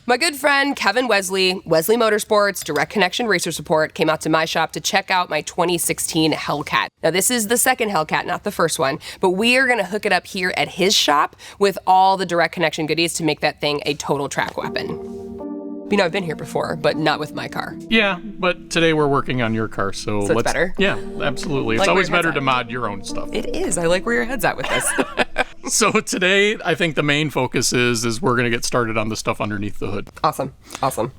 My good friend Kevin Wesley Motorsports, Direct Connection Racer Support, came out to my shop to check out my 2016 Hellcat. Now, this is the second Hellcat, not the first one, but we are going to hook it up here at his shop with all the Direct Connection goodies to make that thing a total track weapon. You know, I've been here before, but not with my car. Yeah, but today we're working on your car, so it's better? Yeah, absolutely. It's always better to mod your own stuff. It is. I like where your head's at with this. So today, I think the main focus is we're going to get started on the stuff underneath the hood. Awesome.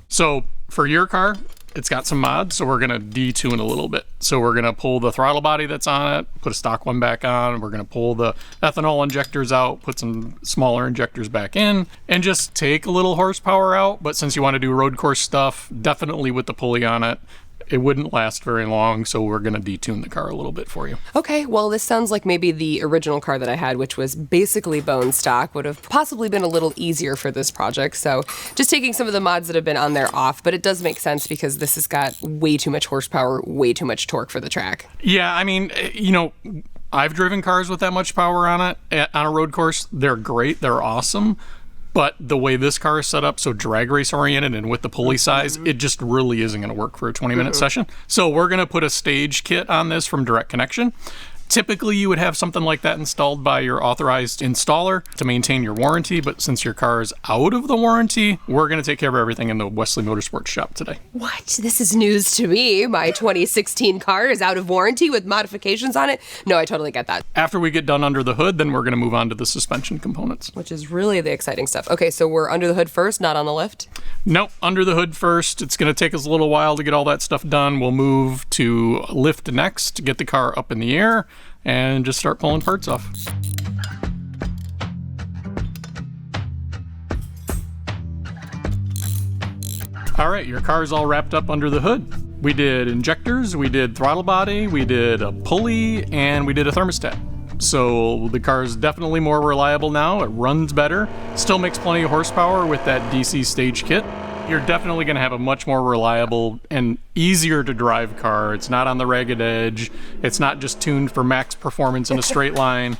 So for your car, it's got some mods, so we're going to detune a little bit. So we're going to pull the throttle body that's on it, put a stock one back on. We're going to pull the ethanol injectors out, put some smaller injectors back in, and just take a little horsepower out. But since you want to do road course stuff, definitely with the pulley on it, it wouldn't last very long, so we're going to detune the car a little bit for you. Okay, well, this sounds like maybe the original car that I had, which was basically bone stock, would have possibly been a little easier for this project. So just taking some of the mods that have been on there off, but it does make sense because this has got way too much horsepower, way too much torque for the track. Yeah, I mean, you know, I've driven cars with that much power on it on a road course. They're great, they're awesome. But the way this car is set up, so drag race oriented and with the pulley size, it just really isn't going to work for a 20-minute session. So we're going to put a stage kit on this from Direct Connection. Typically, you would have something like that installed by your authorized installer to maintain your warranty, but since your car is out of the warranty, we're going to take care of everything in the Wesley Motorsports shop today. What? This is news to me. My 2016 car is out of warranty with modifications on it? No, I totally get that. After we get done under the hood, then we're going to move on to the suspension components. Which is really the exciting stuff. Okay, so we're under the hood first, not on the lift? Nope, under the hood first. It's going to take us a little while to get all that stuff done. We'll move to lift next, get the car up in the air, and just start pulling parts off. All right, your car's all wrapped up under the hood. We did injectors, we did throttle body, we did a pulley, and we did a thermostat. So the car is definitely more reliable now. It runs better, still makes plenty of horsepower with that DC stage kit. You're definitely going to have a much more reliable and easier to drive car. It's not on the ragged edge. It's not just tuned for max performance in a straight line.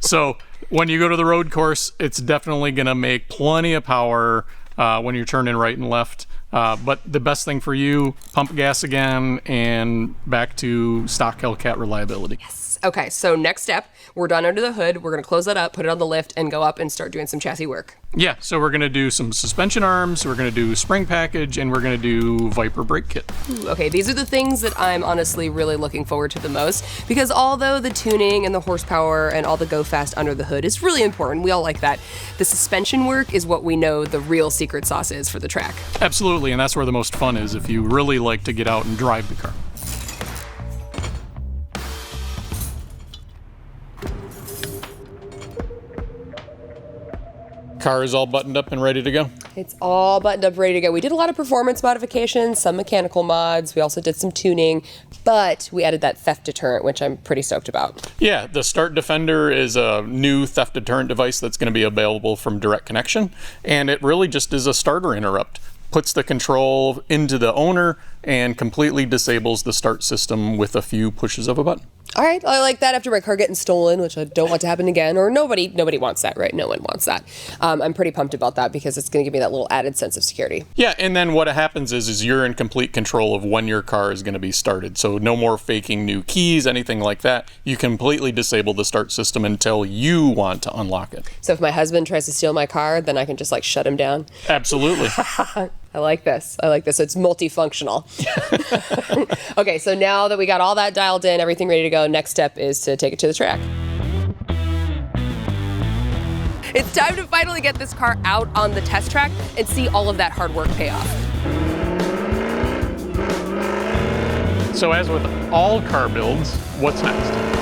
So when you go to the road course, it's definitely going to make plenty of power when you're turning right and left. But the best thing for you, pump gas again and back to stock Hellcat reliability. Yes. Okay, so next step, we're done under the hood. We're going to close that up, put it on the lift, and go up and start doing some chassis work. Yeah, so we're going to do some suspension arms, we're going to do spring package, and we're going to do Viper brake kit. Okay, these are the things that I'm honestly really looking forward to the most, because although the tuning and the horsepower and all the go fast under the hood is really important, we all like that, the suspension work is what we know the real secret sauce is for the track. Absolutely, and that's where the most fun is, if you really like to get out and drive the car. Car is all buttoned up and ready to go. It's all buttoned up, ready to go. We did a lot of performance modifications, some mechanical mods. We also did some tuning, but we added that theft deterrent, which I'm pretty stoked about. Yeah, the Start Defender is a new theft deterrent device that's going to be available from Direct Connection, and it really just is a starter interrupt. Puts the control into the owner and completely disables the start system with a few pushes of a button. All right, I like that after my car getting stolen, which I don't want to happen again, or nobody wants that, right? No one wants that. I'm pretty pumped about that because it's going to give me that little added sense of security. Yeah, and then what happens is you're in complete control of when your car is going to be started. So no more faking new keys, anything like that. You completely disable the start system until you want to unlock it. So if my husband tries to steal my car, then I can just like shut him down? Absolutely. I like this. It's multifunctional. Okay, so now that we got all that dialed in, everything ready to go, next step is to take it to the track. It's time to finally get this car out on the test track and see all of that hard work pay off. So as with all car builds, what's next?